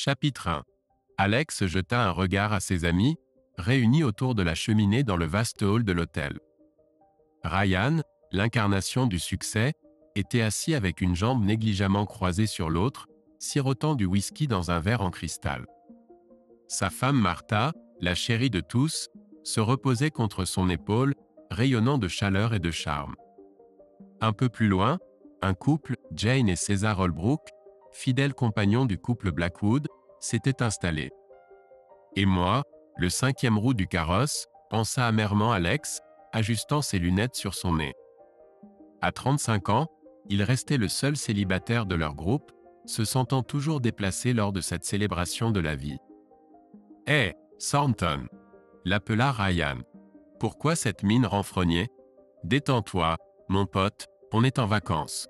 Chapitre 1. Alex jeta un regard à ses amis, réunis autour de la cheminée dans le vaste hall de l'hôtel. Ryan, l'incarnation du succès, était assis avec une jambe négligemment croisée sur l'autre, sirotant du whisky dans un verre en cristal. Sa femme Martha, la chérie de tous, se reposait contre son épaule, rayonnant de chaleur et de charme. Un peu plus loin, un couple, Jane et César Holbrook, fidèles compagnons du couple Blackwood, s'était installé. Et moi, le cinquième roue du carrosse, pensa amèrement Alex, ajustant ses lunettes sur son nez. À 35 ans, il restait le seul célibataire de leur groupe, se sentant toujours déplacé lors de cette célébration de la vie. « Hé, Thornton !» l'appela Ryan. « Pourquoi cette mine renfrognée ? Détends-toi, mon pote, on est en vacances. »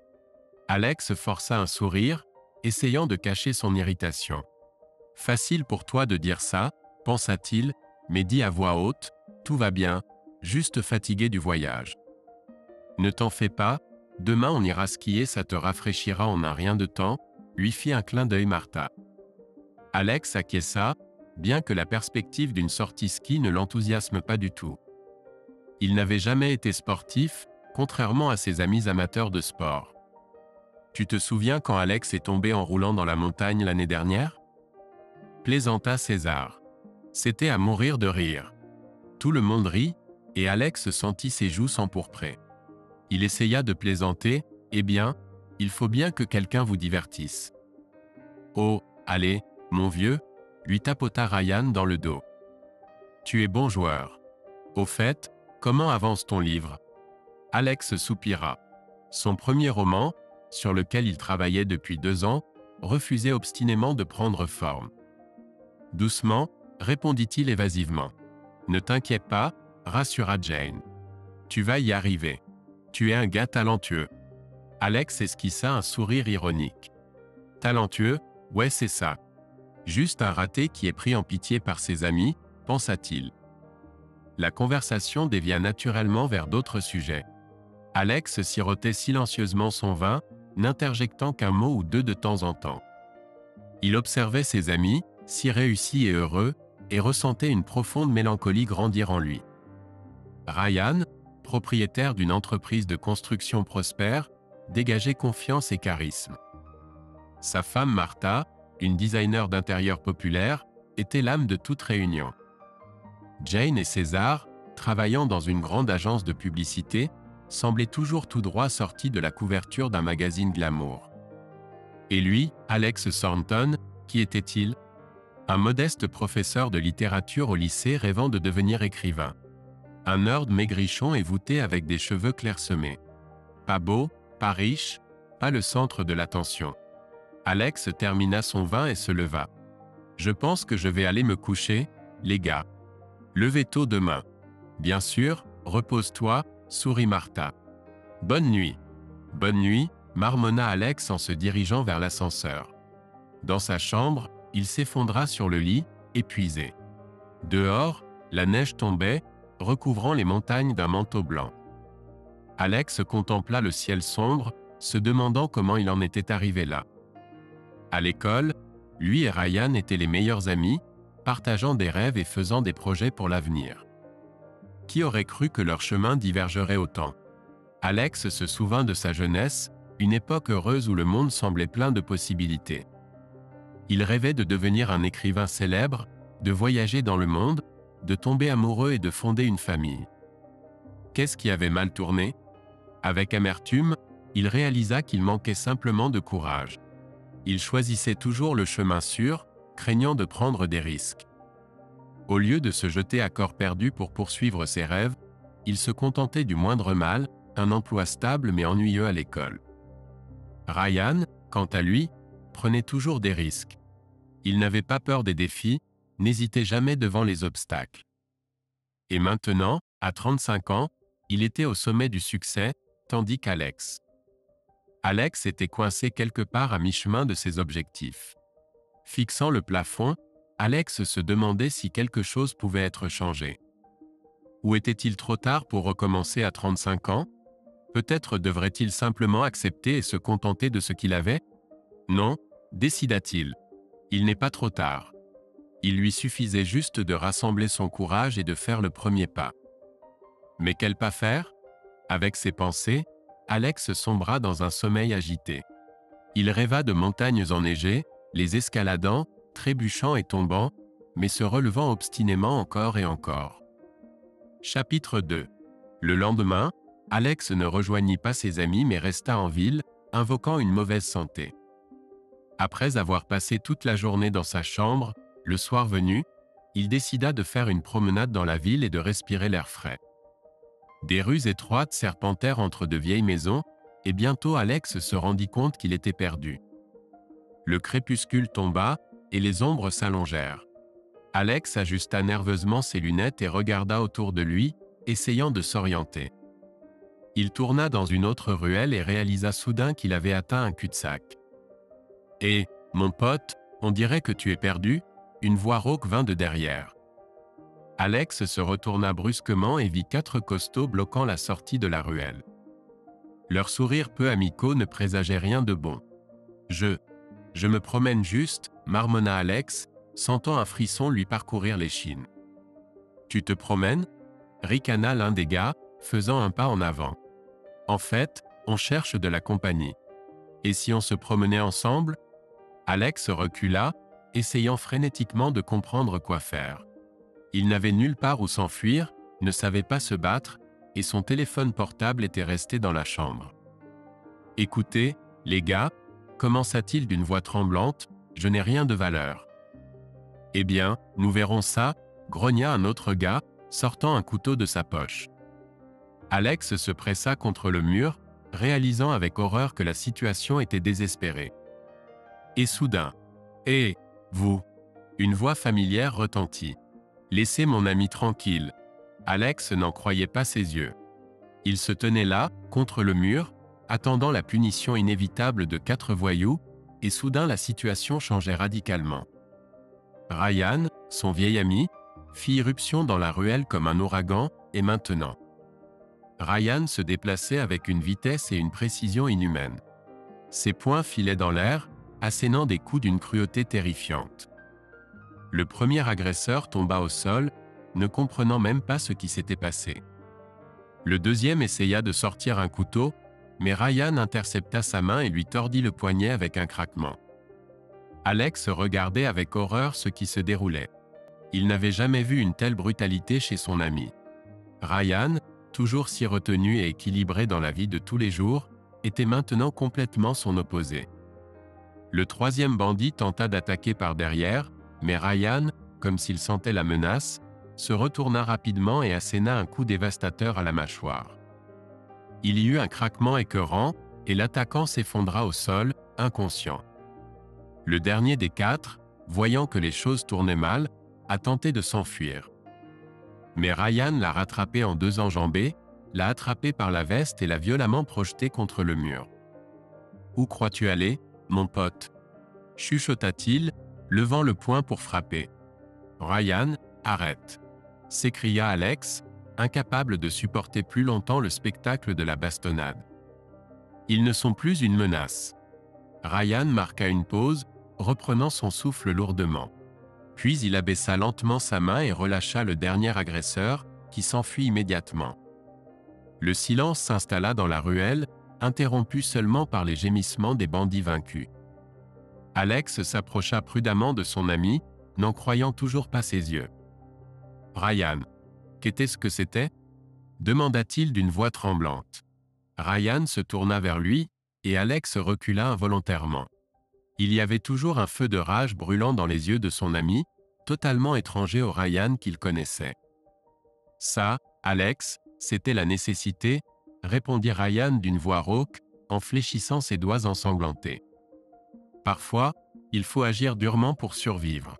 Alex força un sourire, essayant de cacher son irritation. « Facile pour toi de dire ça, pensa-t-il, mais dit à voix haute, tout va bien, juste fatigué du voyage. Ne t'en fais pas, demain on ira skier, ça te rafraîchira en un rien de temps, lui fit un clin d'œil Martha. Alex acquiesça, bien que la perspective d'une sortie ski ne l'enthousiasme pas du tout. Il n'avait jamais été sportif, contrairement à ses amis amateurs de sport. Tu te souviens quand Alex est tombé en roulant dans la montagne l'année dernière ? Plaisanta César. C'était à mourir de rire. Tout le monde rit, et Alex sentit ses joues s'empourprer. Il essaya de plaisanter, « Eh bien, il faut bien que quelqu'un vous divertisse. »« Oh, allez, mon vieux » lui tapota Ryan dans le dos. « Tu es bon joueur. Au fait, comment avance ton livre ?» Alex soupira. Son premier roman, sur lequel il travaillait depuis 2 ans, refusait obstinément de prendre forme. « Doucement, » répondit-il évasivement. « Ne t'inquiète pas, » rassura Jane. « Tu vas y arriver. Tu es un gars talentueux. » Alex esquissa un sourire ironique. « Talentueux, ouais c'est ça. Juste un raté qui est pris en pitié par ses amis, pensa-t-il. » La conversation dévia naturellement vers d'autres sujets. Alex sirotait silencieusement son vin, n'interjectant qu'un mot ou deux de temps en temps. Il observait ses amis, si réussis et heureux, et ressentait une profonde mélancolie grandir en lui. Ryan, propriétaire d'une entreprise de construction prospère, dégageait confiance et charisme. Sa femme Martha, une designer d'intérieur populaire, était l'âme de toute réunion. Jane et César, travaillant dans une grande agence de publicité, semblaient toujours tout droit sortis de la couverture d'un magazine glamour. Et lui, Alex Thornton, qui était-il ? Un modeste professeur de littérature au lycée rêvant de devenir écrivain. Un nerd maigrichon et voûté avec des cheveux clairsemés. Pas beau, pas riche, pas le centre de l'attention. Alex termina son vin et se leva. « Je pense que je vais aller me coucher, les gars. Levez tôt demain. Bien sûr, repose-toi, sourit Martha. Bonne nuit. Bonne nuit, marmonna Alex en se dirigeant vers l'ascenseur. Dans sa chambre, il s'effondra sur le lit, épuisé. Dehors, la neige tombait, recouvrant les montagnes d'un manteau blanc. Alex contempla le ciel sombre, se demandant comment il en était arrivé là. À l'école, lui et Ryan étaient les meilleurs amis, partageant des rêves et faisant des projets pour l'avenir. Qui aurait cru que leur chemin divergerait autant ? Alex se souvint de sa jeunesse, une époque heureuse où le monde semblait plein de possibilités. Il rêvait de devenir un écrivain célèbre, de voyager dans le monde, de tomber amoureux et de fonder une famille. Qu'est-ce qui avait mal tourné ? Avec amertume, il réalisa qu'il manquait simplement de courage. Il choisissait toujours le chemin sûr, craignant de prendre des risques. Au lieu de se jeter à corps perdu pour poursuivre ses rêves, il se contentait du moindre mal, un emploi stable mais ennuyeux à l'école. Ryan, quant à lui, prenait toujours des risques. Il n'avait pas peur des défis, n'hésitait jamais devant les obstacles. Et maintenant, à 35 ans, il était au sommet du succès, tandis qu'Alex. Alex était coincé quelque part à mi-chemin de ses objectifs. Fixant le plafond, Alex se demandait si quelque chose pouvait être changé. Ou était-il trop tard pour recommencer à 35 ans ? Peut-être devrait-il simplement accepter et se contenter de ce qu'il avait ? Non, décida-t-il. Il n'est pas trop tard. Il lui suffisait juste de rassembler son courage et de faire le premier pas. Mais quel pas faire? Avec ses pensées, Alex sombra dans un sommeil agité. Il rêva de montagnes enneigées, les escaladant, trébuchant et tombant, mais se relevant obstinément encore et encore. Chapitre 2. Le lendemain, Alex ne rejoignit pas ses amis mais resta en ville, invoquant une mauvaise santé. Après avoir passé toute la journée dans sa chambre, le soir venu, il décida de faire une promenade dans la ville et de respirer l'air frais. Des rues étroites serpentèrent entre de vieilles maisons, et bientôt Alex se rendit compte qu'il était perdu. Le crépuscule tomba, et les ombres s'allongèrent. Alex ajusta nerveusement ses lunettes et regarda autour de lui, essayant de s'orienter. Il tourna dans une autre ruelle et réalisa soudain qu'il avait atteint un cul-de-sac. « Hé, mon pote, on dirait que tu es perdu ?» Une voix rauque vint de derrière. Alex se retourna brusquement et vit 4 costauds bloquant la sortie de la ruelle. Leurs sourires peu amicaux ne présageaient rien de bon. « Je me promène juste », marmonna Alex, sentant un frisson lui parcourir l'échine. « Tu te promènes ?» ricana l'un des gars, faisant un pas en avant. « En fait, on cherche de la compagnie. Et si on se promenait ensemble ?» Alex recula, essayant frénétiquement de comprendre quoi faire. Il n'avait nulle part où s'enfuir, ne savait pas se battre, et son téléphone portable était resté dans la chambre. « Écoutez, les gars, » commença-t-il d'une voix tremblante, « je n'ai rien de valeur. »« Eh bien, nous verrons ça, » grogna un autre gars, sortant un couteau de sa poche. Alex se pressa contre le mur, réalisant avec horreur que la situation était désespérée. Et soudain, « Hé, vous !» Une voix familière retentit. « Laissez mon ami tranquille. » Alex n'en croyait pas ses yeux. Il se tenait là, contre le mur, attendant la punition inévitable de 4 voyous, et soudain la situation changeait radicalement. Ryan, son vieil ami, fit irruption dans la ruelle comme un ouragan, et maintenant. Ryan se déplaçait avec une vitesse et une précision inhumaines. Ses poings filaient dans l'air, assénant des coups d'une cruauté terrifiante. Le premier agresseur tomba au sol, ne comprenant même pas ce qui s'était passé. Le deuxième essaya de sortir un couteau, mais Ryan intercepta sa main et lui tordit le poignet avec un craquement. Alex regardait avec horreur ce qui se déroulait. Il n'avait jamais vu une telle brutalité chez son ami. Ryan, toujours si retenu et équilibré dans la vie de tous les jours, était maintenant complètement son opposé. Le troisième bandit tenta d'attaquer par derrière, mais Ryan, comme s'il sentait la menace, se retourna rapidement et asséna un coup dévastateur à la mâchoire. Il y eut un craquement écœurant, et l'attaquant s'effondra au sol, inconscient. Le dernier des 4, voyant que les choses tournaient mal, a tenté de s'enfuir. Mais Ryan l'a rattrapé en 2 enjambées, l'a attrapé par la veste et l'a violemment projeté contre le mur. « Où crois-tu aller, mon pote ?» chuchota-t-il, levant le poing pour frapper. « Ryan, arrête !» s'écria Alex, incapable de supporter plus longtemps le spectacle de la bastonnade. Ils ne sont plus une menace. Ryan marqua une pause, reprenant son souffle lourdement. Puis il abaissa lentement sa main et relâcha le dernier agresseur, qui s'enfuit immédiatement. Le silence s'installa dans la ruelle, interrompu seulement par les gémissements des bandits vaincus. Alex s'approcha prudemment de son ami, n'en croyant toujours pas ses yeux. « Ryan, qu'était-ce que c'était ?» demanda-t-il d'une voix tremblante. Ryan se tourna vers lui, et Alex recula involontairement. Il y avait toujours un feu de rage brûlant dans les yeux de son ami, totalement étranger au Ryan qu'il connaissait. « Ça, Alex, c'était la nécessité », répondit Ryan d'une voix rauque, en fléchissant ses doigts ensanglantés. « Parfois, il faut agir durement pour survivre. »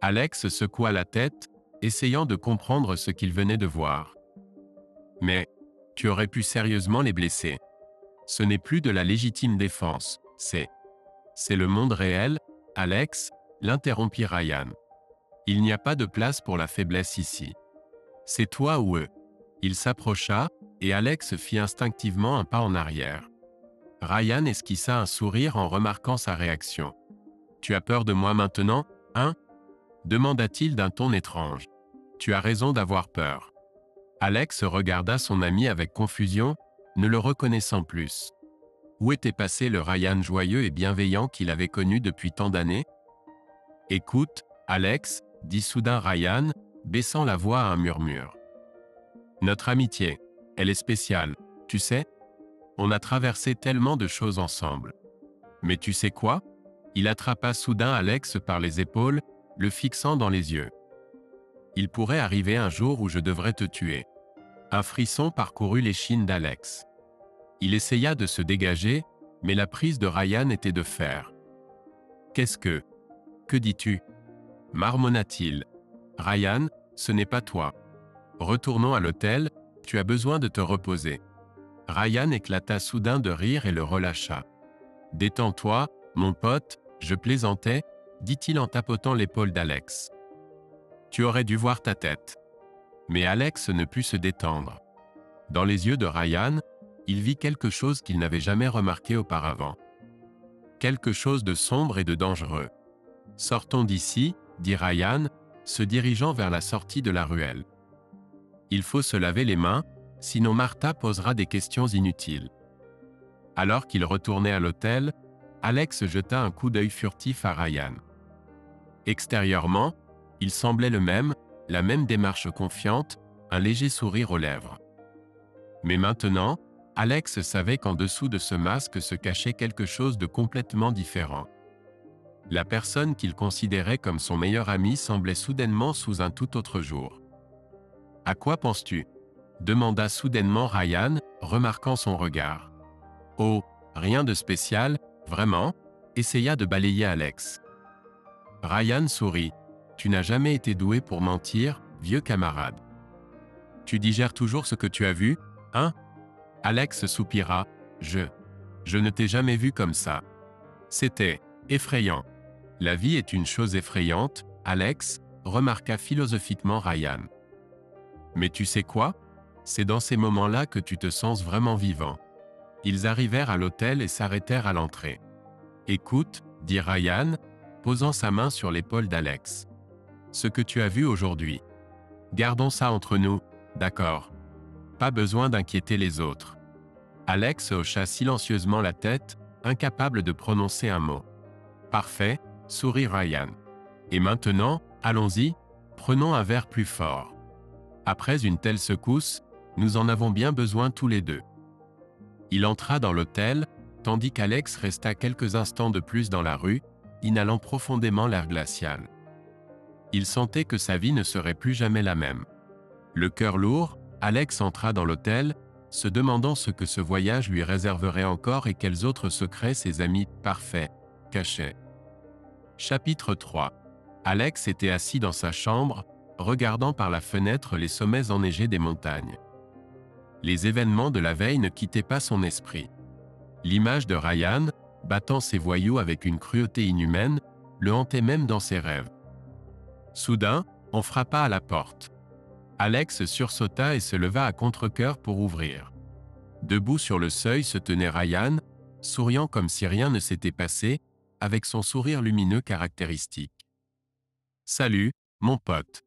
Alex secoua la tête, essayant de comprendre ce qu'il venait de voir. « Mais, tu aurais pu sérieusement les blesser. Ce n'est plus de la légitime défense, c'est le monde réel, Alex, » l'interrompit Ryan. « Il n'y a pas de place pour la faiblesse ici. C'est toi ou eux. » Il s'approcha, et Alex fit instinctivement un pas en arrière. Ryan esquissa un sourire en remarquant sa réaction. Tu as peur de moi maintenant, hein? Demanda-t-il d'un ton étrange. Tu as raison d'avoir peur. Alex regarda son ami avec confusion, ne le reconnaissant plus. Où était passé le Ryan joyeux et bienveillant qu'il avait connu depuis tant d'années? Écoute, Alex, dit soudain Ryan, baissant la voix à un murmure. Notre amitié, elle est spéciale, tu sais? On a traversé tellement de choses ensemble. Mais tu sais quoi? Il attrapa soudain Alex par les épaules, le fixant dans les yeux. Il pourrait arriver un jour où je devrais te tuer. Un frisson parcourut l'échine d'Alex. Il essaya de se dégager, mais la prise de Ryan était de fer. Qu'est-ce que? Que dis-tu? Marmonna-t-il. Ryan, ce n'est pas toi. Retournons à l'hôtel, tu as besoin de te reposer. Ryan éclata soudain de rire et le relâcha. Détends-toi, mon pote, je plaisantais, dit-il en tapotant l'épaule d'Alex. Tu aurais dû voir ta tête. Mais Alex ne put se détendre. Dans les yeux de Ryan, il vit quelque chose qu'il n'avait jamais remarqué auparavant. Quelque chose de sombre et de dangereux. Sortons d'ici, dit Ryan, se dirigeant vers la sortie de la ruelle. Il faut se laver les mains, sinon Martha posera des questions inutiles. Alors qu'il retournait à l'hôtel, Alex jeta un coup d'œil furtif à Ryan. Extérieurement, il semblait le même, la même démarche confiante, un léger sourire aux lèvres. Mais maintenant, Alex savait qu'en dessous de ce masque se cachait quelque chose de complètement différent. La personne qu'il considérait comme son meilleur ami semblait soudainement sous un tout autre jour. « À quoi penses-tu » demanda soudainement Ryan, remarquant son regard. « Oh, rien de spécial, vraiment » essaya de balayer Alex. Ryan sourit. « Tu n'as jamais été doué pour mentir, vieux camarade. Tu digères toujours ce que tu as vu, hein » Alex soupira. « Je ne t'ai jamais vu comme ça. C'était effrayant. » La vie est une chose effrayante, Alex, remarqua philosophiquement Ryan. Mais tu sais quoi? C'est dans ces moments-là que tu te sens vraiment vivant. Ils arrivèrent à l'hôtel et s'arrêtèrent à l'entrée. Écoute, dit Ryan, posant sa main sur l'épaule d'Alex. Ce que tu as vu aujourd'hui. Gardons ça entre nous, d'accord? Pas besoin d'inquiéter les autres. Alex hocha silencieusement la tête, incapable de prononcer un mot. Parfait, sourit Ryan. Et maintenant, allons-y, prenons un verre plus fort. Après une telle secousse, nous en avons bien besoin tous les deux. Il entra dans l'hôtel, tandis qu'Alex resta quelques instants de plus dans la rue, inhalant profondément l'air glacial. Il sentait que sa vie ne serait plus jamais la même. Le cœur lourd, Alex entra dans l'hôtel, se demandant ce que ce voyage lui réserverait encore et quels autres secrets ses amis parfaits cachaient. Chapitre 3. Alex était assis dans sa chambre, regardant par la fenêtre les sommets enneigés des montagnes. Les événements de la veille ne quittaient pas son esprit. L'image de Ryan, battant ses voyous avec une cruauté inhumaine, le hantait même dans ses rêves. Soudain, on frappa à la porte. Alex sursauta et se leva à contre-cœur pour ouvrir. Debout sur le seuil se tenait Ryan, souriant comme si rien ne s'était passé, avec son sourire lumineux caractéristique. « Salut, mon pote !»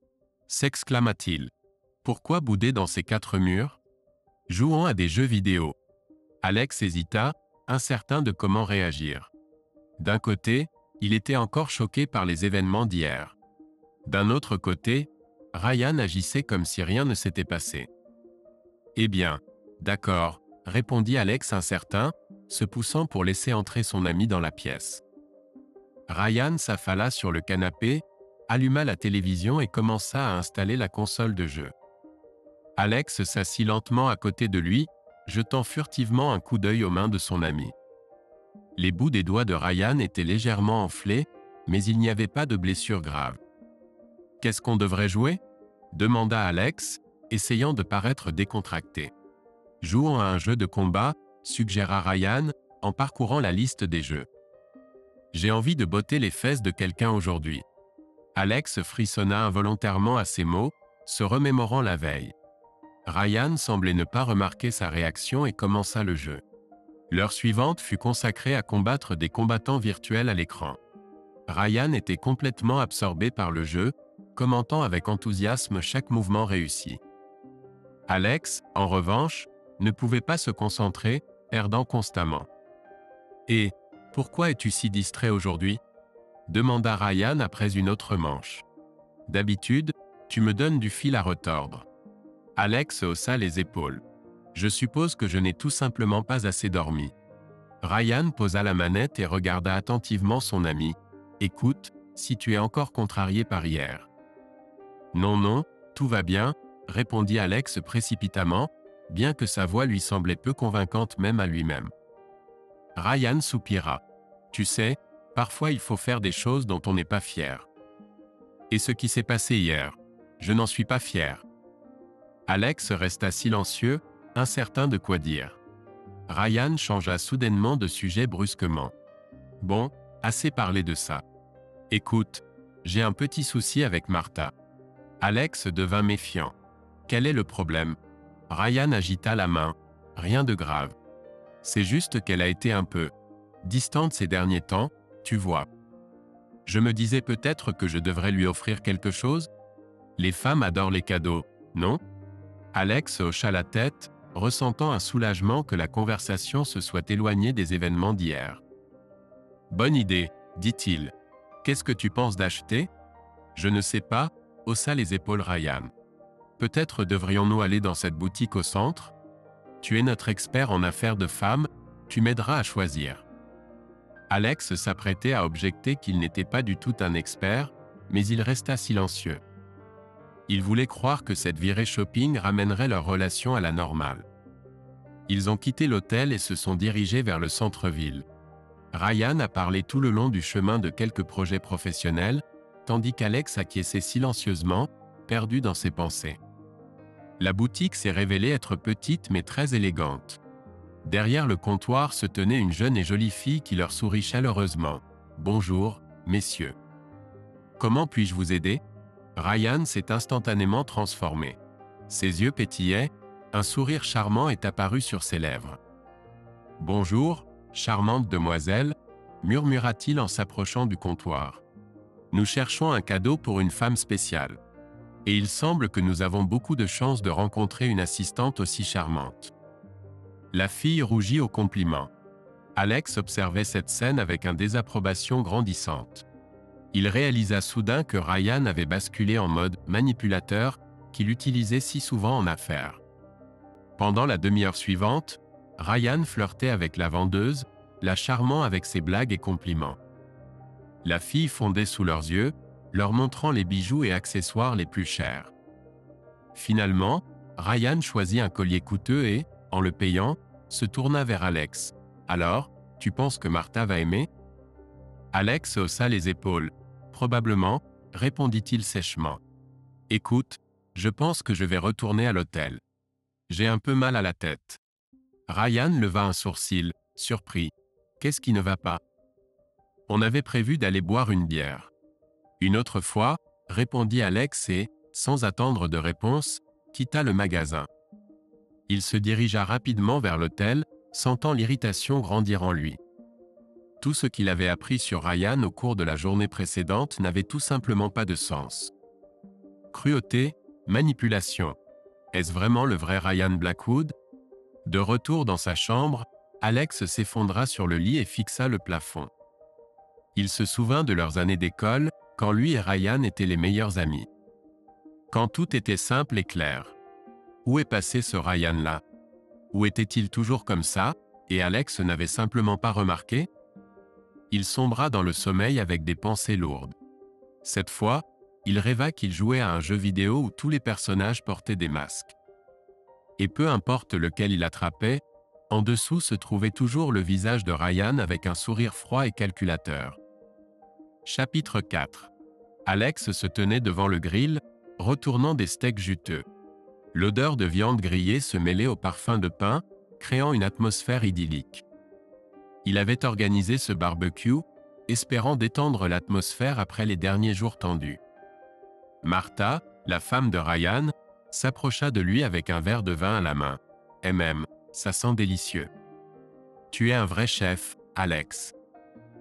s'exclama-t-il. « Pourquoi bouder dans ces quatre murs? Jouons à des jeux vidéo. » Alex hésita, incertain de comment réagir. D'un côté, il était encore choqué par les événements d'hier. D'un autre côté, Ryan agissait comme si rien ne s'était passé. « Eh bien, d'accord, » répondit Alex incertain, se poussant pour laisser entrer son ami dans la pièce. Ryan s'affala sur le canapé, alluma la télévision et commença à installer la console de jeu. Alex s'assit lentement à côté de lui, jetant furtivement un coup d'œil aux mains de son ami. Les bouts des doigts de Ryan étaient légèrement enflés, mais il n'y avait pas de blessure grave. « Qu'est-ce qu'on devrait jouer ?» demanda Alex, essayant de paraître décontracté. « Jouons à un jeu de combat », suggéra Ryan, en parcourant la liste des jeux. « J'ai envie de botter les fesses de quelqu'un aujourd'hui. » Alex frissonna involontairement à ces mots, se remémorant la veille. Ryan semblait ne pas remarquer sa réaction et commença le jeu. L'heure suivante fut consacrée à combattre des combattants virtuels à l'écran. Ryan était complètement absorbé par le jeu, commentant avec enthousiasme chaque mouvement réussi. Alex, en revanche, ne pouvait pas se concentrer, perdant constamment. « Et pourquoi es-tu si distrait aujourd'hui » demanda Ryan après une autre manche. « D'habitude, tu me donnes du fil à retordre. » Alex haussa les épaules. « Je suppose que je n'ai tout simplement pas assez dormi. » Ryan posa la manette et regarda attentivement son ami. « Écoute, si tu es encore contrarié par hier. » « Non, non, tout va bien, » répondit Alex précipitamment, bien que sa voix lui semblait peu convaincante même à lui-même. Ryan soupira. « Tu sais, parfois il faut faire des choses dont on n'est pas fier. » « Et ce qui s'est passé hier, je n'en suis pas fier. » Alex resta silencieux, incertain de quoi dire. Ryan changea soudainement de sujet brusquement. « Bon, assez parlé de ça. Écoute, j'ai un petit souci avec Martha. » Alex devint méfiant. « Quel est le problème ?» Ryan agita la main. « Rien de grave. C'est juste qu'elle a été un peu distante ces derniers temps, tu vois. Je me disais peut-être que je devrais lui offrir quelque chose. Les femmes adorent les cadeaux, non ?» Alex hocha la tête, ressentant un soulagement que la conversation se soit éloignée des événements d'hier. « Bonne idée, dit-il. Qu'est-ce que tu penses d'acheter ? » Je ne sais pas, haussa les épaules Ryan. Peut-être devrions-nous aller dans cette boutique au centre ? Tu es notre expert en affaires de femmes, tu m'aideras à choisir. Alex s'apprêtait à objecter qu'il n'était pas du tout un expert, mais il resta silencieux. Il voulait croire que cette virée shopping ramènerait leur relation à la normale. Ils ont quitté l'hôtel et se sont dirigés vers le centre-ville. Ryan a parlé tout le long du chemin de quelques projets professionnels, tandis qu'Alex acquiesçait silencieusement, perdu dans ses pensées. La boutique s'est révélée être petite mais très élégante. Derrière le comptoir se tenait une jeune et jolie fille qui leur sourit chaleureusement. « Bonjour, messieurs. Comment puis-je vous aider ?» Ryan s'est instantanément transformé. Ses yeux pétillaient, un sourire charmant est apparu sur ses lèvres. « Bonjour, charmante demoiselle, » murmura-t-il en s'approchant du comptoir. « Nous cherchons un cadeau pour une femme spéciale. Et il semble que nous avons beaucoup de chance de rencontrer une assistante aussi charmante. » La fille rougit au compliment. Alex observait cette scène avec une désapprobation grandissante. Il réalisa soudain que Ryan avait basculé en mode manipulateur qu'il utilisait si souvent en affaires. Pendant la demi-heure suivante, Ryan flirtait avec la vendeuse, la charmant avec ses blagues et compliments. La fille fondait sous leurs yeux, leur montrant les bijoux et accessoires les plus chers. Finalement, Ryan choisit un collier coûteux et, en le payant, se tourna vers Alex. « Alors, tu penses que Martha va aimer ?» Alex haussa les épaules. « Probablement, » répondit-il sèchement. « Écoute, je pense que je vais retourner à l'hôtel. J'ai un peu mal à la tête. » Ryan leva un sourcil, surpris. « Qu'est-ce qui ne va pas ?» « On avait prévu d'aller boire une bière. » « Une autre fois, » répondit Alex et, sans attendre de réponse, quitta le magasin. Il se dirigea rapidement vers l'hôtel, sentant l'irritation grandir en lui. Tout ce qu'il avait appris sur Ryan au cours de la journée précédente n'avait tout simplement pas de sens. Cruauté, manipulation. Est-ce vraiment le vrai Ryan Blackwood ? De retour dans sa chambre, Alex s'effondra sur le lit et fixa le plafond. Il se souvint de leurs années d'école, quand lui et Ryan étaient les meilleurs amis. Quand tout était simple et clair. Où est passé ce Ryan-là ? Ou était-il toujours comme ça, et Alex n'avait simplement pas remarqué ? Il sombra dans le sommeil avec des pensées lourdes. Cette fois, il rêva qu'il jouait à un jeu vidéo où tous les personnages portaient des masques. Et peu importe lequel il attrapait, en dessous se trouvait toujours le visage de Ryan avec un sourire froid et calculateur. Chapitre 4. Alex se tenait devant le grill, retournant des steaks juteux. L'odeur de viande grillée se mêlait au parfum de pain, créant une atmosphère idyllique. Il avait organisé ce barbecue, espérant détendre l'atmosphère après les derniers jours tendus. Martha, la femme de Ryan, s'approcha de lui avec un verre de vin à la main. « Ça sent délicieux. »« Tu es un vrai chef, Alex. »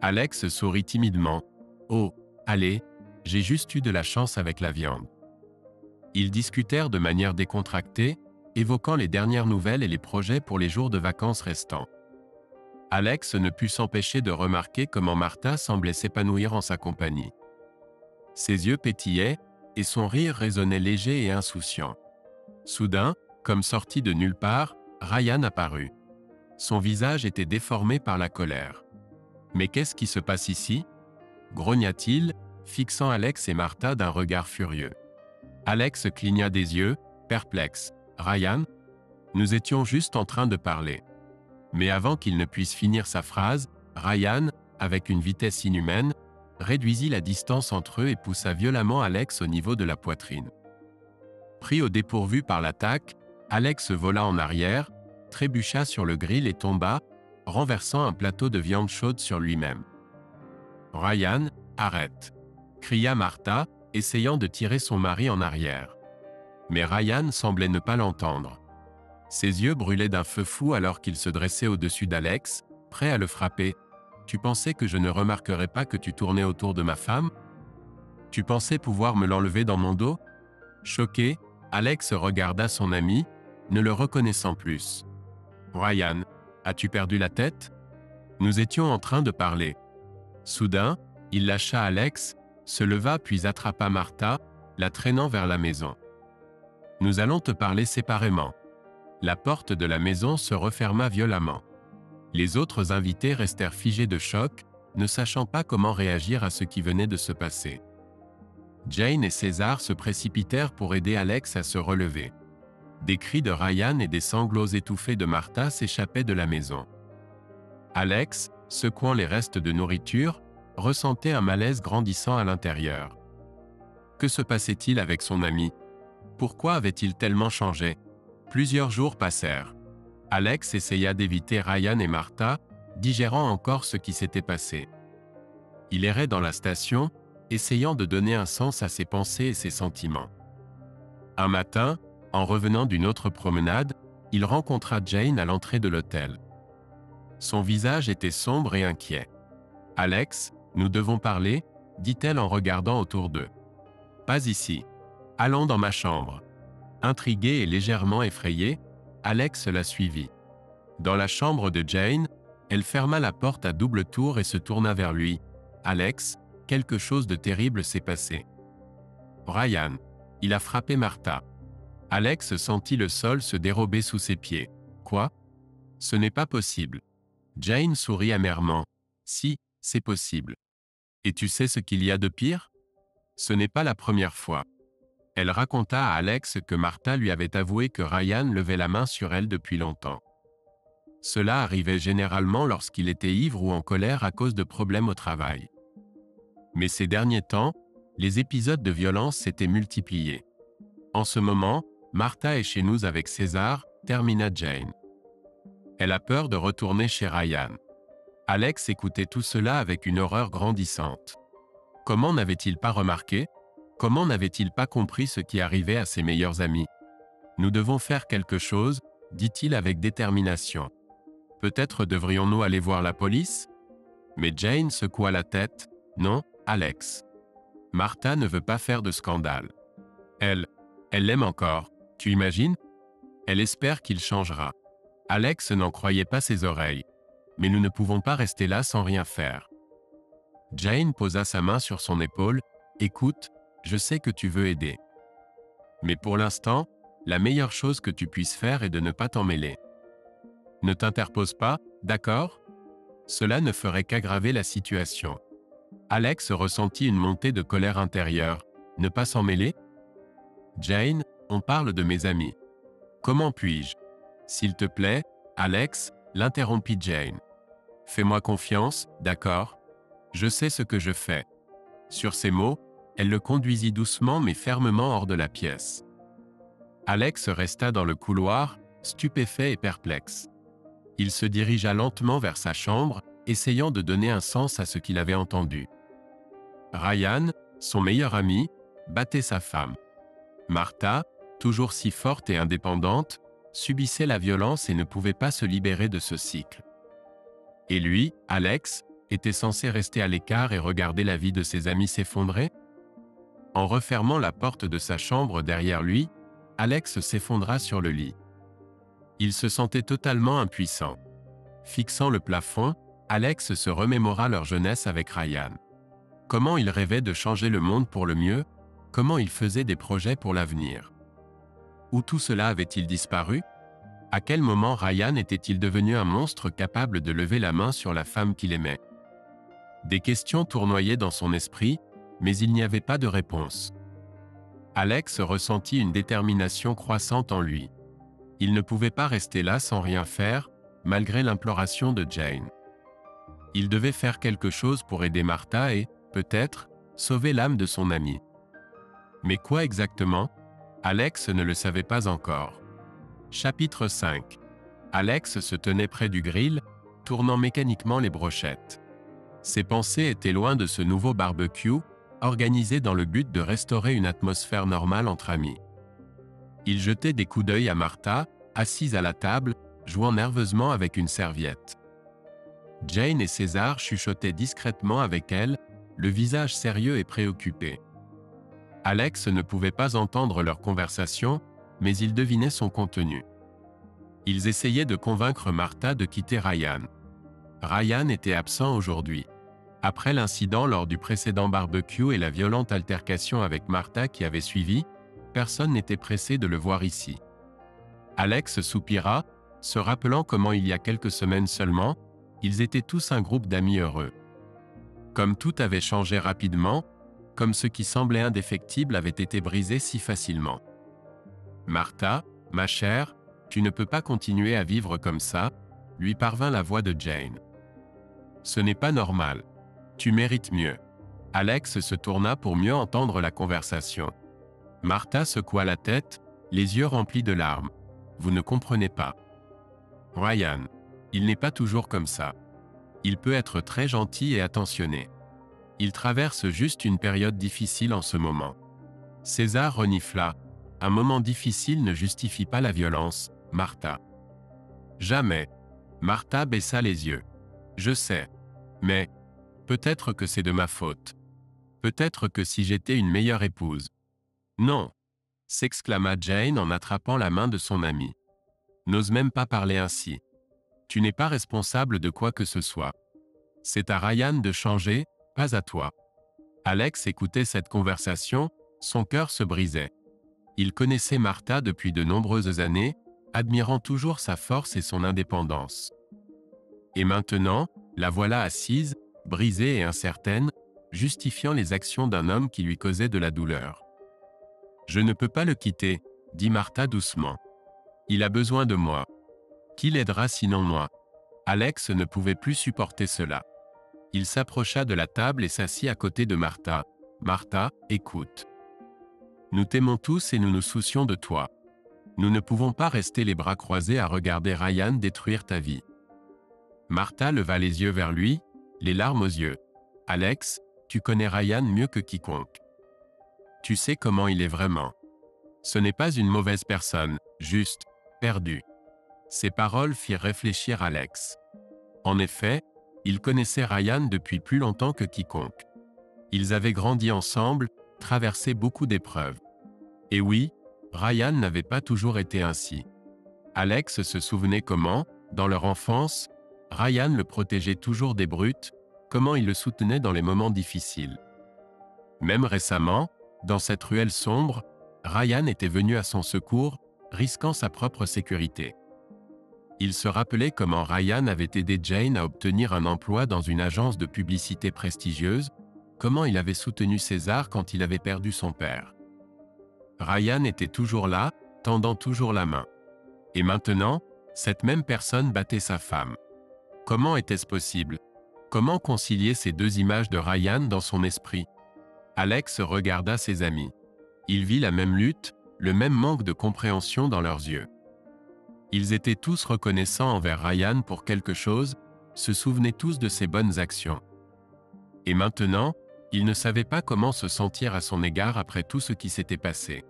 Alex sourit timidement. « Oh, allez, j'ai juste eu de la chance avec la viande. Ils discutèrent de manière décontractée, évoquant les dernières nouvelles et les projets pour les jours de vacances restants. Alex ne put s'empêcher de remarquer comment Martha semblait s'épanouir en sa compagnie. Ses yeux pétillaient, et son rire résonnait léger et insouciant. Soudain, comme sorti de nulle part, Ryan apparut. Son visage était déformé par la colère. « Mais qu'est-ce qui se passe ici ?» grogna-t-il, fixant Alex et Martha d'un regard furieux. Alex cligna des yeux, perplexe. « Ryan ? Nous étions juste en train de parler. » Mais avant qu'il ne puisse finir sa phrase, Ryan, avec une vitesse inhumaine, réduisit la distance entre eux et poussa violemment Alex au niveau de la poitrine. Pris au dépourvu par l'attaque, Alex vola en arrière, trébucha sur le grill et tomba, renversant un plateau de viande chaude sur lui-même. « Ryan, arrête !» cria Martha, essayant de tirer son mari en arrière. Mais Ryan semblait ne pas l'entendre. Ses yeux brûlaient d'un feu fou alors qu'il se dressait au-dessus d'Alex, prêt à le frapper. « Tu pensais que je ne remarquerais pas que tu tournais autour de ma femme ? Tu pensais pouvoir me l'enlever dans mon dos ?» Choqué, Alex regarda son ami, ne le reconnaissant plus. « Ryan, as-tu perdu la tête ? Nous étions en train de parler. » Soudain, il lâcha Alex, se leva puis attrapa Martha, la traînant vers la maison. « Nous allons te parler séparément. » La porte de la maison se referma violemment. Les autres invités restèrent figés de choc, ne sachant pas comment réagir à ce qui venait de se passer. Jane et César se précipitèrent pour aider Alex à se relever. Des cris de Ryan et des sanglots étouffés de Martha s'échappaient de la maison. Alex, secouant les restes de nourriture, ressentait un malaise grandissant à l'intérieur. Que se passait-il avec son ami? Pourquoi avait-il tellement changé? Plusieurs jours passèrent. Alex essaya d'éviter Ryan et Martha, digérant encore ce qui s'était passé. Il errait dans la station, essayant de donner un sens à ses pensées et ses sentiments. Un matin, en revenant d'une autre promenade, il rencontra Jane à l'entrée de l'hôtel. Son visage était sombre et inquiet. « Alex, nous devons parler, » dit-elle en regardant autour d'eux. « Pas ici. Allons dans ma chambre. » Intrigué et légèrement effrayé, Alex la suivit. Dans la chambre de Jane, elle ferma la porte à double tour et se tourna vers lui. « Alex, quelque chose de terrible s'est passé. »« Ryan, il a frappé Martha. » Alex sentit le sol se dérober sous ses pieds. « Quoi? Ce n'est pas possible. » Jane sourit amèrement. « Si, c'est possible. Et tu sais ce qu'il y a de pire? Ce n'est pas la première fois. » Elle raconta à Alex que Martha lui avait avoué que Ryan levait la main sur elle depuis longtemps. Cela arrivait généralement lorsqu'il était ivre ou en colère à cause de problèmes au travail. Mais ces derniers temps, les épisodes de violence s'étaient multipliés. En ce moment, Martha est chez nous avec César, termina Jane. Elle a peur de retourner chez Ryan. Alex écoutait tout cela avec une horreur grandissante. Comment n'avait-il pas remarqué? Comment n'avait-il pas compris ce qui arrivait à ses meilleurs amis? Nous devons faire quelque chose, dit-il avec détermination. Peut-être devrions-nous aller voir la police? Mais Jane secoua la tête. Non, Alex. Martha ne veut pas faire de scandale. Elle l'aime encore, tu imagines? Elle espère qu'il changera. Alex n'en croyait pas ses oreilles. Mais nous ne pouvons pas rester là sans rien faire. Jane posa sa main sur son épaule. Écoute, je sais que tu veux aider. Mais pour l'instant, la meilleure chose que tu puisses faire est de ne pas t'en mêler. Ne t'interpose pas, d'accord? Cela ne ferait qu'aggraver la situation. Alex ressentit une montée de colère intérieure. Ne pas s'en mêler? Jane, on parle de mes amis. Comment puis-je? S'il te plaît, Alex, l'interrompit Jane. Fais-moi confiance, d'accord? Je sais ce que je fais. Sur ces mots, elle le conduisit doucement mais fermement hors de la pièce. Alex resta dans le couloir, stupéfait et perplexe. Il se dirigea lentement vers sa chambre, essayant de donner un sens à ce qu'il avait entendu. Ryan, son meilleur ami, battait sa femme. Martha, toujours si forte et indépendante, subissait la violence et ne pouvait pas se libérer de ce cycle. Et lui, Alex, était censé rester à l'écart et regarder la vie de ses amis s'effondrer? En refermant la porte de sa chambre derrière lui, Alex s'effondra sur le lit. Il se sentait totalement impuissant. Fixant le plafond, Alex se remémora leur jeunesse avec Ryan. Comment il rêvait de changer le monde pour le mieux, comment il faisait des projets pour l'avenir. Où tout cela avait-il disparu? À quel moment Ryan était-il devenu un monstre capable de lever la main sur la femme qu'il aimait? Des questions tournoyaient dans son esprit, mais il n'y avait pas de réponse. Alex ressentit une détermination croissante en lui. Il ne pouvait pas rester là sans rien faire, malgré l'imploration de Jane. Il devait faire quelque chose pour aider Martha et, peut-être, sauver l'âme de son ami. Mais quoi exactement? Alex ne le savait pas encore. Chapitre 5. Alex se tenait près du grill, tournant mécaniquement les brochettes. Ses pensées étaient loin de ce nouveau barbecue, organisé dans le but de restaurer une atmosphère normale entre amis. Il jetait des coups d'œil à Martha, assise à la table, jouant nerveusement avec une serviette. Jane et César chuchotaient discrètement avec elle, le visage sérieux et préoccupé. Alex ne pouvait pas entendre leur conversation, mais il devinait son contenu. Ils essayaient de convaincre Martha de quitter Ryan. Ryan était absent aujourd'hui. Après l'incident lors du précédent barbecue et la violente altercation avec Martha qui avait suivi, personne n'était pressé de le voir ici. Alex soupira, se rappelant comment il y a quelques semaines seulement, ils étaient tous un groupe d'amis heureux. Comme tout avait changé rapidement, comme ce qui semblait indéfectible avait été brisé si facilement. Martha, ma chère, tu ne peux pas continuer à vivre comme ça, lui parvint la voix de Jane. Ce n'est pas normal. Tu mérites mieux. Alex se tourna pour mieux entendre la conversation. Martha secoua la tête, les yeux remplis de larmes. Vous ne comprenez pas. Ryan, il n'est pas toujours comme ça. Il peut être très gentil et attentionné. Il traverse juste une période difficile en ce moment. César renifla. Un moment difficile ne justifie pas la violence, Martha. Jamais. Martha baissa les yeux. Je sais. Mais, peut-être que c'est de ma faute. Peut-être que si j'étais une meilleure épouse. Non, s'exclama Jane en attrapant la main de son ami. N'ose même pas parler ainsi. Tu n'es pas responsable de quoi que ce soit. C'est à Ryan de changer, pas à toi. Alex écoutait cette conversation, son cœur se brisait. Il connaissait Martha depuis de nombreuses années, admirant toujours sa force et son indépendance. Et maintenant, la voilà assise, brisée et incertaine, justifiant les actions d'un homme qui lui causait de la douleur. « Je ne peux pas le quitter, » dit Martha doucement. « Il a besoin de moi. Qui l'aidera sinon moi ?» Alex ne pouvait plus supporter cela. Il s'approcha de la table et s'assit à côté de Martha. « Martha, écoute. Nous t'aimons tous et nous nous soucions de toi. Nous ne pouvons pas rester les bras croisés à regarder Ryan détruire ta vie. » Martha leva les yeux vers lui, les larmes aux yeux. « Alex, tu connais Ryan mieux que quiconque. Tu sais comment il est vraiment. Ce n'est pas une mauvaise personne, juste, perdu. » Ces paroles firent réfléchir Alex. En effet, il connaissait Ryan depuis plus longtemps que quiconque. Ils avaient grandi ensemble, traversé beaucoup d'épreuves. Et oui, Ryan n'avait pas toujours été ainsi. Alex se souvenait comment, dans leur enfance, Ryan le protégeait toujours des brutes, comment il le soutenait dans les moments difficiles. Même récemment, dans cette ruelle sombre, Ryan était venu à son secours, risquant sa propre sécurité. Il se rappelait comment Ryan avait aidé Jane à obtenir un emploi dans une agence de publicité prestigieuse, comment il avait soutenu César quand il avait perdu son père. Ryan était toujours là, tendant toujours la main. Et maintenant, cette même personne battait sa femme. Comment était-ce possible? Comment concilier ces deux images de Ryan dans son esprit? Alex regarda ses amis. Il vit la même lutte, le même manque de compréhension dans leurs yeux. Ils étaient tous reconnaissants envers Ryan pour quelque chose, se souvenaient tous de ses bonnes actions. Et maintenant, ils ne savaient pas comment se sentir à son égard après tout ce qui s'était passé.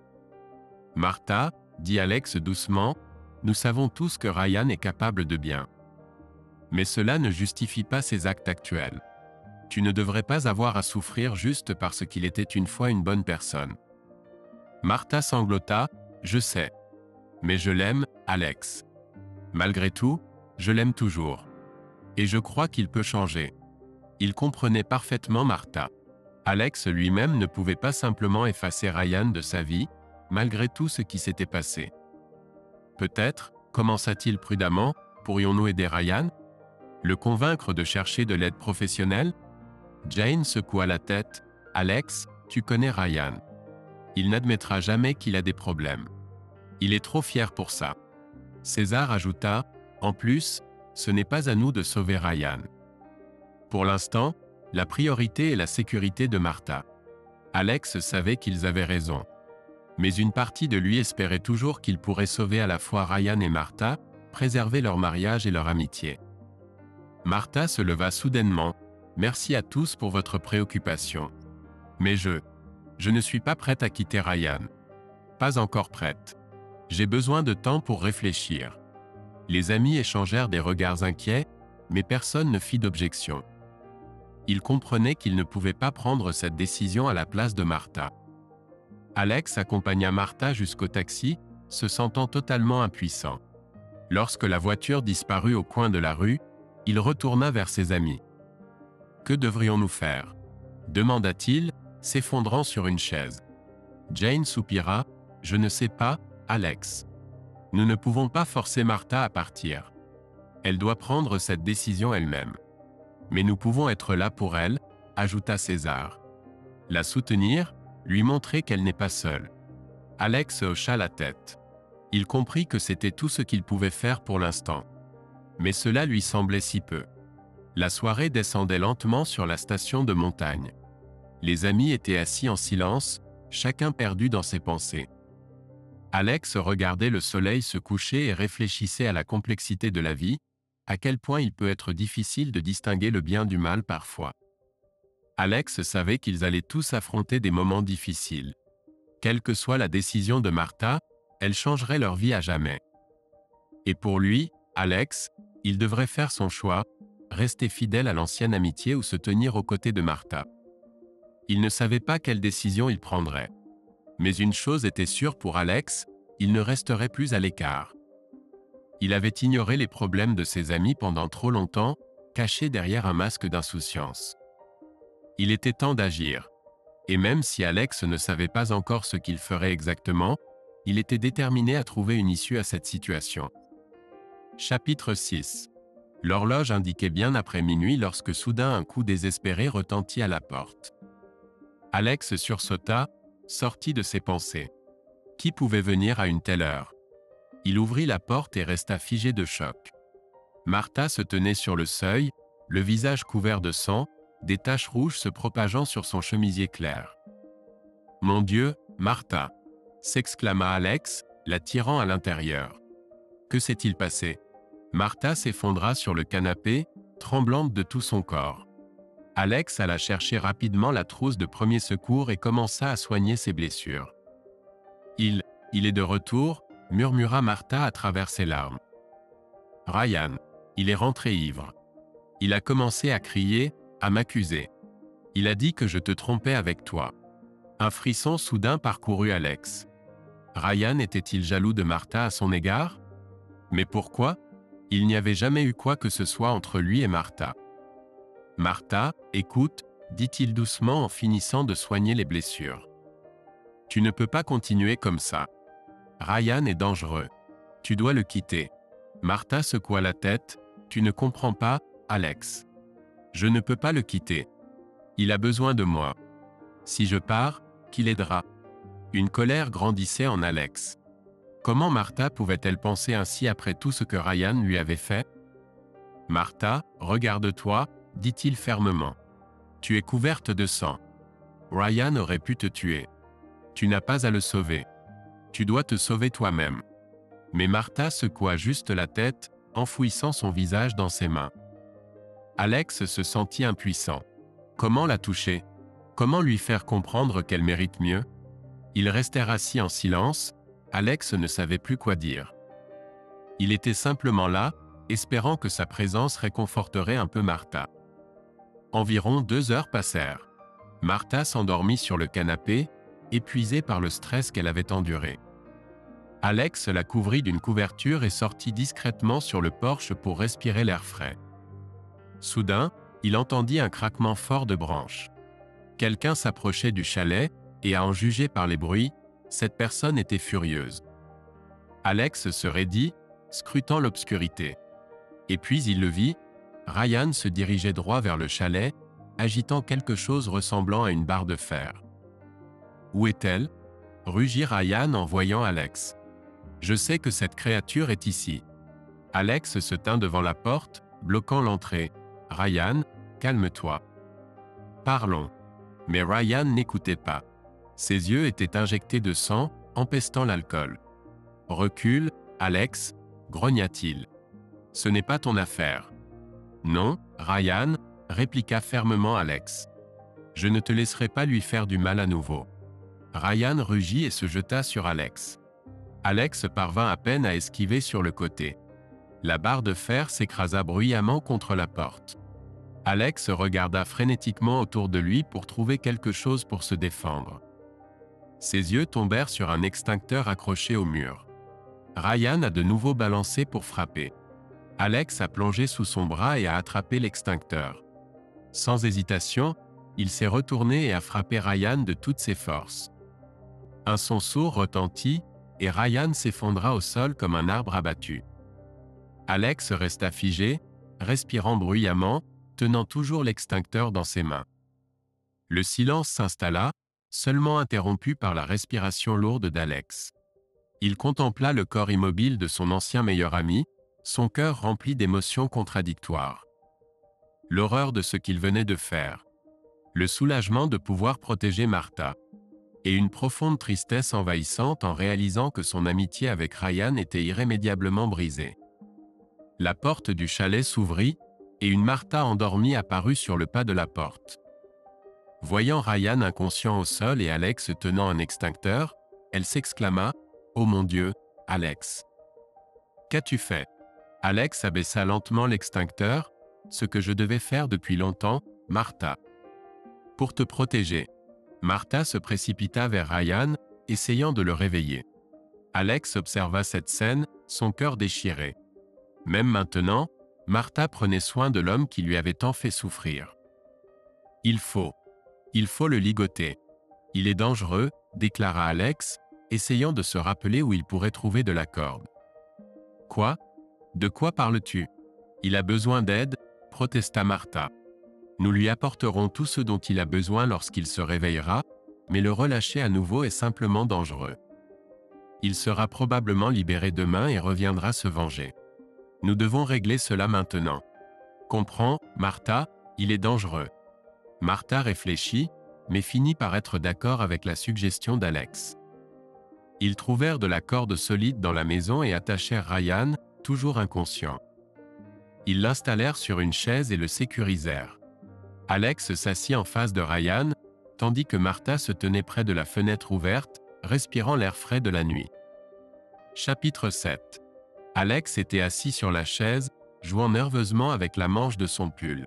« Martha, » dit Alex doucement, « nous savons tous que Ryan est capable de bien. Mais cela ne justifie pas ses actes actuels. Tu ne devrais pas avoir à souffrir juste parce qu'il était une fois une bonne personne. Martha sanglota, je sais. Mais je l'aime, Alex. Malgré tout, je l'aime toujours. Et je crois qu'il peut changer. Il comprenait parfaitement Martha. Alex lui-même ne pouvait pas simplement effacer Ryan de sa vie, malgré tout ce qui s'était passé. Peut-être, commença-t-il prudemment, pourrions-nous aider Ryan? Le convaincre de chercher de l'aide professionnelle? Jane secoua la tête. Alex, tu connais Ryan. Il n'admettra jamais qu'il a des problèmes. Il est trop fier pour ça. César ajouta, en plus, ce n'est pas à nous de sauver Ryan. Pour l'instant, la priorité est la sécurité de Martha. Alex savait qu'ils avaient raison. Mais une partie de lui espérait toujours qu'il pourrait sauver à la fois Ryan et Martha, préserver leur mariage et leur amitié. Martha se leva soudainement. Merci à tous pour votre préoccupation. Mais je ne suis pas prête à quitter Ryan. Pas encore prête. J'ai besoin de temps pour réfléchir. Les amis échangèrent des regards inquiets, mais personne ne fit d'objection. Ils comprenaient qu'ils ne pouvaient pas prendre cette décision à la place de Martha. Alex accompagna Martha jusqu'au taxi, se sentant totalement impuissant. Lorsque la voiture disparut au coin de la rue, il retourna vers ses amis. « Que devrions-nous faire » demanda-t-il, s'effondrant sur une chaise. Jane soupira. « Je ne sais pas, Alex. Nous ne pouvons pas forcer Martha à partir. Elle doit prendre cette décision elle-même. Mais nous pouvons être là pour elle, » ajouta César. La soutenir, lui montrer qu'elle n'est pas seule. Alex hocha la tête. Il comprit que c'était tout ce qu'il pouvait faire pour l'instant. Mais cela lui semblait si peu. La soirée descendait lentement sur la station de montagne. Les amis étaient assis en silence, chacun perdu dans ses pensées. Alex regardait le soleil se coucher et réfléchissait à la complexité de la vie, à quel point il peut être difficile de distinguer le bien du mal parfois. Alex savait qu'ils allaient tous affronter des moments difficiles. Quelle que soit la décision de Martha, elle changerait leur vie à jamais. Et pour lui, Alex, il devrait faire son choix, rester fidèle à l'ancienne amitié ou se tenir aux côtés de Martha. Il ne savait pas quelle décision il prendrait. Mais une chose était sûre pour Alex, il ne resterait plus à l'écart. Il avait ignoré les problèmes de ses amis pendant trop longtemps, caché derrière un masque d'insouciance. Il était temps d'agir. Et même si Alex ne savait pas encore ce qu'il ferait exactement, il était déterminé à trouver une issue à cette situation. Chapitre 6. L'horloge indiquait bien après minuit lorsque soudain un coup désespéré retentit à la porte. Alex sursauta, sortit de ses pensées. Qui pouvait venir à une telle heure? Il ouvrit la porte et resta figé de choc. Martha se tenait sur le seuil, le visage couvert de sang, des taches rouges se propageant sur son chemisier clair. « Mon Dieu, Martha !» s'exclama Alex, la tirant à l'intérieur. Que s'est-il passé? Martha s'effondra sur le canapé, tremblante de tout son corps. Alex alla chercher rapidement la trousse de premier secours et commença à soigner ses blessures. Il est de retour, murmura Martha à travers ses larmes. Ryan, il est rentré ivre. Il a commencé à crier, à m'accuser. Il a dit que je te trompais avec toi. Un frisson soudain parcourut Alex. Ryan était-il jaloux de Martha à son égard? Mais pourquoi? Il n'y avait jamais eu quoi que ce soit entre lui et Martha. Martha, écoute, dit-il doucement en finissant de soigner les blessures. Tu ne peux pas continuer comme ça. Ryan est dangereux. Tu dois le quitter. Martha secoua la tête. Tu ne comprends pas, Alex. Je ne peux pas le quitter. Il a besoin de moi. Si je pars, qui l'aidera? Une colère grandissait en Alex. Comment Martha pouvait-elle penser ainsi après tout ce que Ryan lui avait fait? Martha, regarde-toi, dit-il fermement. Tu es couverte de sang. Ryan aurait pu te tuer. Tu n'as pas à le sauver. Tu dois te sauver toi-même. Mais Martha secoua juste la tête, enfouissant son visage dans ses mains. Alex se sentit impuissant. Comment la toucher? Comment lui faire comprendre qu'elle mérite mieux? Ils restèrent assis en silence. Alex ne savait plus quoi dire. Il était simplement là, espérant que sa présence réconforterait un peu Martha. Environ 2 heures passèrent. Martha s'endormit sur le canapé, épuisée par le stress qu'elle avait enduré. Alex la couvrit d'une couverture et sortit discrètement sur le porche pour respirer l'air frais. Soudain, il entendit un craquement fort de branches. Quelqu'un s'approchait du chalet, et à en juger par les bruits, cette personne était furieuse. Alex se raidit, scrutant l'obscurité. Et puis il le vit, Ryan se dirigeait droit vers le chalet, agitant quelque chose ressemblant à une barre de fer. « Où est-elle » rugit Ryan en voyant Alex. « Je sais que cette créature est ici. » Alex se tint devant la porte, bloquant l'entrée. « Ryan, calme-toi. Parlons. » Mais Ryan n'écoutait pas. Ses yeux étaient injectés de sang, empestant l'alcool. « Recule, Alex, » grogna-t-il. « Ce n'est pas ton affaire. »« Non, Ryan, » répliqua fermement Alex. « Je ne te laisserai pas lui faire du mal à nouveau. » Ryan rugit et se jeta sur Alex. Alex parvint à peine à esquiver sur le côté. La barre de fer s'écrasa bruyamment contre la porte. Alex regarda frénétiquement autour de lui pour trouver quelque chose pour se défendre. Ses yeux tombèrent sur un extincteur accroché au mur. Ryan a de nouveau balancé pour frapper. Alex a plongé sous son bras et a attrapé l'extincteur. Sans hésitation, il s'est retourné et a frappé Ryan de toutes ses forces. Un son sourd retentit, et Ryan s'effondra au sol comme un arbre abattu. Alex resta figé, respirant bruyamment, tenant toujours l'extincteur dans ses mains. Le silence s'installa, seulement interrompu par la respiration lourde d'Alex. Il contempla le corps immobile de son ancien meilleur ami, son cœur rempli d'émotions contradictoires. L'horreur de ce qu'il venait de faire. Le soulagement de pouvoir protéger Martha. Et une profonde tristesse envahissante en réalisant que son amitié avec Ryan était irrémédiablement brisée. La porte du chalet s'ouvrit, et une Martha endormie apparut sur le pas de la porte. Voyant Ryan inconscient au sol et Alex tenant un extincteur, elle s'exclama « Oh mon Dieu, Alex !»« Qu'as-tu fait » Alex abaissa lentement l'extincteur, ce que je devais faire depuis longtemps, Martha. « Pour te protéger. » Martha se précipita vers Ryan, essayant de le réveiller. Alex observa cette scène, son cœur déchiré. Même maintenant, Martha prenait soin de l'homme qui lui avait tant fait souffrir. « Il faut le ligoter. Il est dangereux, » déclara Alex, essayant de se rappeler où il pourrait trouver de la corde. « Quoi ? De quoi parles-tu ? Il a besoin d'aide, » protesta Martha. « Nous lui apporterons tout ce dont il a besoin lorsqu'il se réveillera, mais le relâcher à nouveau est simplement dangereux. Il sera probablement libéré demain et reviendra se venger. Nous devons régler cela maintenant. Comprends, Martha, il est dangereux. » Martha réfléchit, mais finit par être d'accord avec la suggestion d'Alex. Ils trouvèrent de la corde solide dans la maison et attachèrent Ryan, toujours inconscient. Ils l'installèrent sur une chaise et le sécurisèrent. Alex s'assit en face de Ryan, tandis que Martha se tenait près de la fenêtre ouverte, respirant l'air frais de la nuit. Chapitre 7. Alex était assis sur la chaise, jouant nerveusement avec la manche de son pull.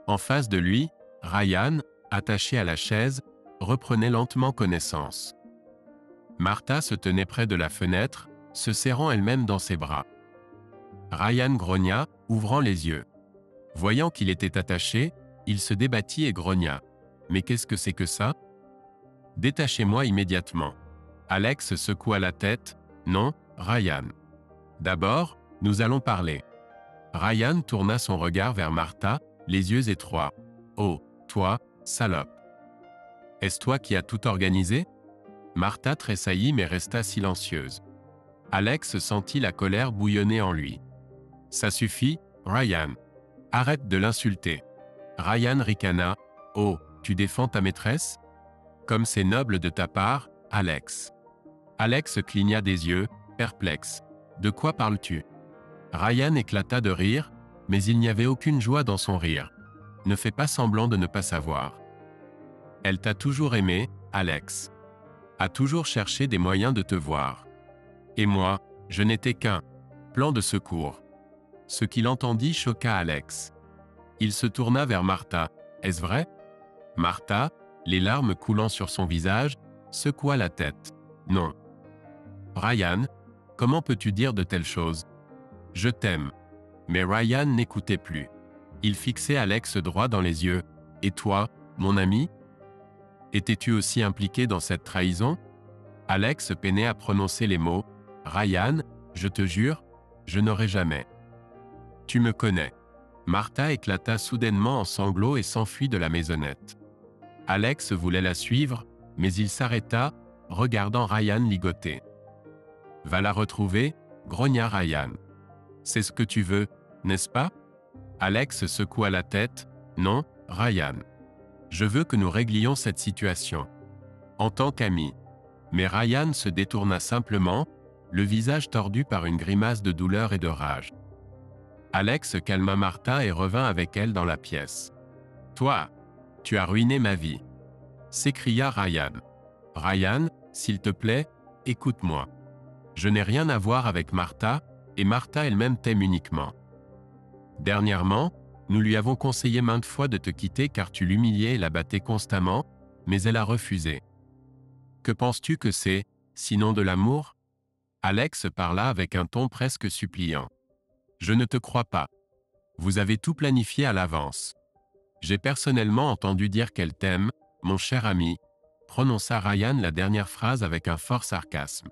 En face de lui, Ryan, attaché à la chaise, reprenait lentement connaissance. Martha se tenait près de la fenêtre, se serrant elle-même dans ses bras. Ryan grogna, ouvrant les yeux. Voyant qu'il était attaché, il se débattit et grogna. « Mais qu'est-ce que c'est que ça ? » « Détachez-moi immédiatement. » Alex secoua la tête. « Non, Ryan. D'abord, nous allons parler. » Ryan tourna son regard vers Martha, les yeux étroits. « Oh, toi, salope. Est-ce toi qui as tout organisé ?» Martha tressaillit mais resta silencieuse. Alex sentit la colère bouillonner en lui. « Ça suffit, Ryan. Arrête de l'insulter. » Ryan ricana. « Oh, tu défends ta maîtresse ? Comme c'est noble de ta part, Alex. » Alex cligna des yeux, perplexe. « De quoi parles-tu » Ryan éclata de rire, mais il n'y avait aucune joie dans son rire. « Ne fais pas semblant de ne pas savoir. Elle t'a toujours aimé, Alex. A toujours cherché des moyens de te voir. Et moi, je n'étais qu'un plan de secours. » Ce qu'il entendit choqua Alex. Il se tourna vers Martha. « Est-ce vrai ?» Martha, les larmes coulant sur son visage, secoua la tête. « Non. »« Ryan, comment peux-tu dire de telles choses ? Je t'aime. » Mais Ryan n'écoutait plus. Il fixait Alex droit dans les yeux. « Et toi, mon ami ? Étais-tu aussi impliqué dans cette trahison ?» Alex peinait à prononcer les mots. « Ryan, je te jure, je n'aurai jamais. »« Tu me connais. » Martha éclata soudainement en sanglots et s'enfuit de la maisonnette. Alex voulait la suivre, mais il s'arrêta, regardant Ryan ligoter. « Va la retrouver ?» grogna Ryan. « C'est ce que tu veux, n'est-ce pas ?» Alex secoua la tête. « Non, Ryan. Je veux que nous réglions cette situation. En tant qu'amis. » Mais Ryan se détourna simplement, le visage tordu par une grimace de douleur et de rage. Alex calma Martha et revint avec elle dans la pièce. « Toi, tu as ruiné ma vie !» s'écria Ryan. « Ryan, s'il te plaît, écoute-moi. Je n'ai rien à voir avec Martha, et Martha elle-même t'aime uniquement. Dernièrement, nous lui avons conseillé maintes fois de te quitter car tu l'humiliais et la battais constamment, mais elle a refusé. Que penses-tu que c'est, sinon de l'amour ?» Alex parla avec un ton presque suppliant. « Je ne te crois pas. Vous avez tout planifié à l'avance. J'ai personnellement entendu dire qu'elle t'aime, mon cher ami, » prononça Ryan la dernière phrase avec un fort sarcasme.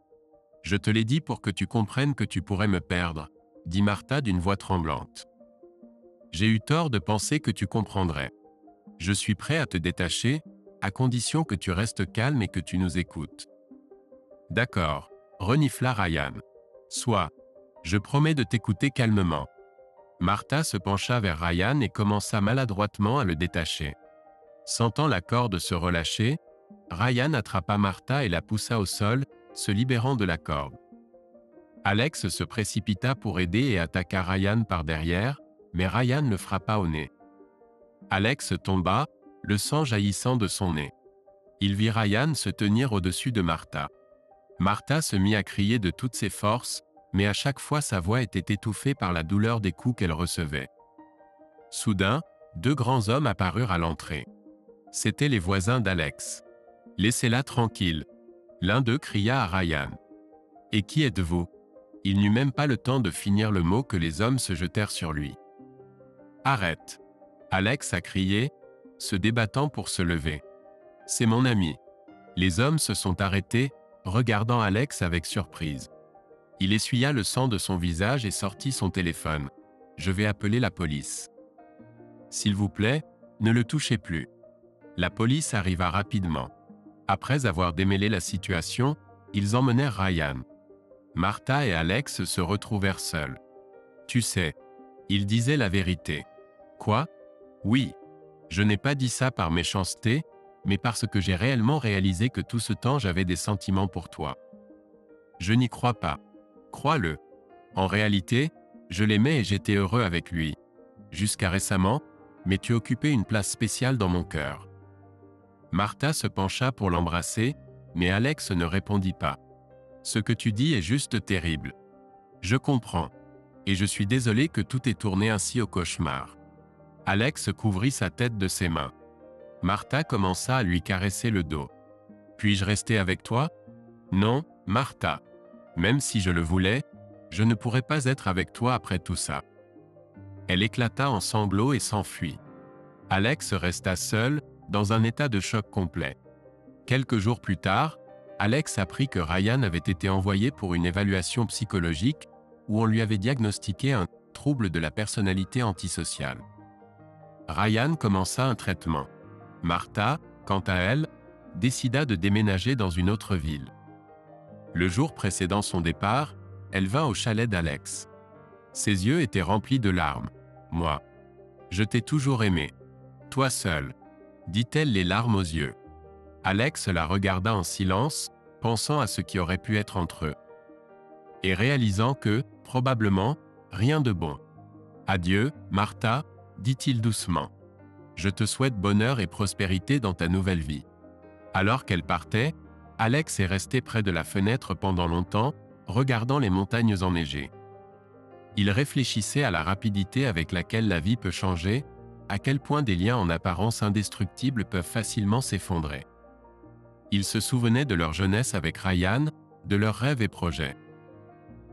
« Je te l'ai dit pour que tu comprennes que tu pourrais me perdre, » dit Martha d'une voix tremblante. « J'ai eu tort de penser que tu comprendrais. Je suis prêt à te détacher, à condition que tu restes calme et que tu nous écoutes. »« D'accord, » renifla Ryan. « Sois. Je promets de t'écouter calmement. » Martha se pencha vers Ryan et commença maladroitement à le détacher. Sentant la corde se relâcher, Ryan attrapa Martha et la poussa au sol, se libérant de la corde. Alex se précipita pour aider et attaqua Ryan par derrière, mais Ryan le frappa au nez. Alex tomba, le sang jaillissant de son nez. Il vit Ryan se tenir au-dessus de Martha. Martha se mit à crier de toutes ses forces, mais à chaque fois sa voix était étouffée par la douleur des coups qu'elle recevait. Soudain, deux grands hommes apparurent à l'entrée. C'étaient les voisins d'Alex. « Laissez-la tranquille !» L'un d'eux cria à Ryan. « Et qui êtes-vous » Il n'eut même pas le temps de finir le mot que les hommes se jetèrent sur lui. « Arrête !» Alex a crié, se débattant pour se lever. « C'est mon ami. » Les hommes se sont arrêtés, regardant Alex avec surprise. Il essuya le sang de son visage et sortit son téléphone. « Je vais appeler la police. »« S'il vous plaît, ne le touchez plus. » La police arriva rapidement. Après avoir démêlé la situation, ils emmenèrent Ryan. Martha et Alex se retrouvèrent seuls. « Tu sais, il disait la vérité. »« Quoi ? » ?»« Oui. Je n'ai pas dit ça par méchanceté, mais parce que j'ai réellement réalisé que tout ce temps j'avais des sentiments pour toi. Je n'y crois pas. Crois-le. En réalité, je l'aimais et j'étais heureux avec lui. Jusqu'à récemment, mais tu occupais une place spéciale dans mon cœur. » Martha se pencha pour l'embrasser, mais Alex ne répondit pas. « Ce que tu dis est juste terrible. Je comprends. Et je suis désolé que tout ait tourné ainsi au cauchemar. » Alex couvrit sa tête de ses mains. Martha commença à lui caresser le dos. « Puis-je rester avec toi ? » ?»« Non, Martha. Même si je le voulais, je ne pourrais pas être avec toi après tout ça. » Elle éclata en sanglots et s'enfuit. Alex resta seul, dans un état de choc complet. Quelques jours plus tard, Alex apprit que Ryan avait été envoyé pour une évaluation psychologique où on lui avait diagnostiqué un trouble de la personnalité antisociale. Ryan commença un traitement. Martha, quant à elle, décida de déménager dans une autre ville. Le jour précédant son départ, elle vint au chalet d'Alex. Ses yeux étaient remplis de larmes. « Moi, je t'ai toujours aimé. Toi seul, » dit-elle les larmes aux yeux. Alex la regarda en silence, pensant à ce qui aurait pu être entre eux. Et réalisant que, probablement, rien de bon. « Adieu, Martha, » dit-il doucement. « Je te souhaite bonheur et prospérité dans ta nouvelle vie. » Alors qu'elle partait, Alex est resté près de la fenêtre pendant longtemps, regardant les montagnes enneigées. Il réfléchissait à la rapidité avec laquelle la vie peut changer, à quel point des liens en apparence indestructibles peuvent facilement s'effondrer. Il se souvenait de leur jeunesse avec Ryan, de leurs rêves et projets.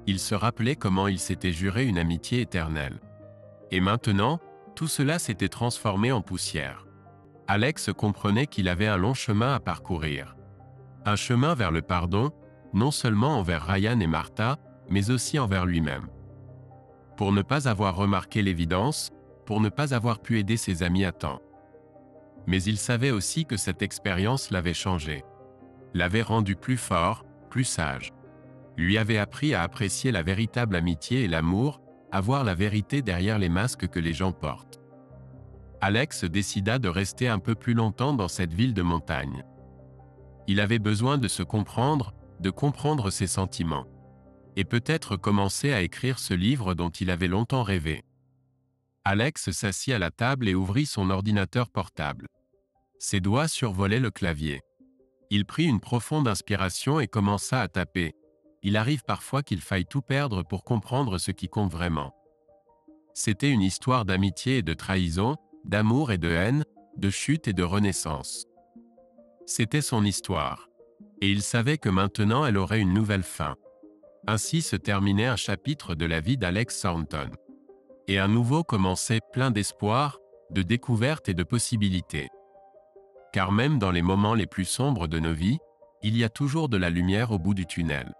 Il se rappelait comment ils s'étaient juré une amitié éternelle. Et maintenant, tout cela s'était transformé en poussière. Alex comprenait qu'il avait un long chemin à parcourir. Un chemin vers le pardon, non seulement envers Ryan et Martha, mais aussi envers lui-même. Pour ne pas avoir remarqué l'évidence, pour ne pas avoir pu aider ses amis à temps. Mais il savait aussi que cette expérience l'avait changé. L'avait rendu plus fort, plus sage. Lui avait appris à apprécier la véritable amitié et l'amour, à voir la vérité derrière les masques que les gens portent. Alex décida de rester un peu plus longtemps dans cette ville de montagne. Il avait besoin de se comprendre, de comprendre ses sentiments. Et peut-être commencer à écrire ce livre dont il avait longtemps rêvé. Alex s'assit à la table et ouvrit son ordinateur portable. Ses doigts survolaient le clavier. Il prit une profonde inspiration et commença à taper. Il arrive parfois qu'il faille tout perdre pour comprendre ce qui compte vraiment. C'était une histoire d'amitié et de trahison, d'amour et de haine, de chute et de renaissance. C'était son histoire. Et il savait que maintenant elle aurait une nouvelle fin. Ainsi se terminait un chapitre de la vie d'Alex Thornton. Et un nouveau commençait plein d'espoir, de découvertes et de possibilités. Car même dans les moments les plus sombres de nos vies, il y a toujours de la lumière au bout du tunnel.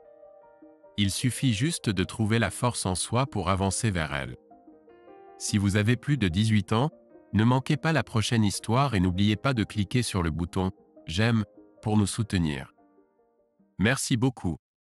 Il suffit juste de trouver la force en soi pour avancer vers elle. Si vous avez plus de 18 ans, ne manquez pas la prochaine histoire et n'oubliez pas de cliquer sur le bouton « J'aime » pour nous soutenir. Merci beaucoup.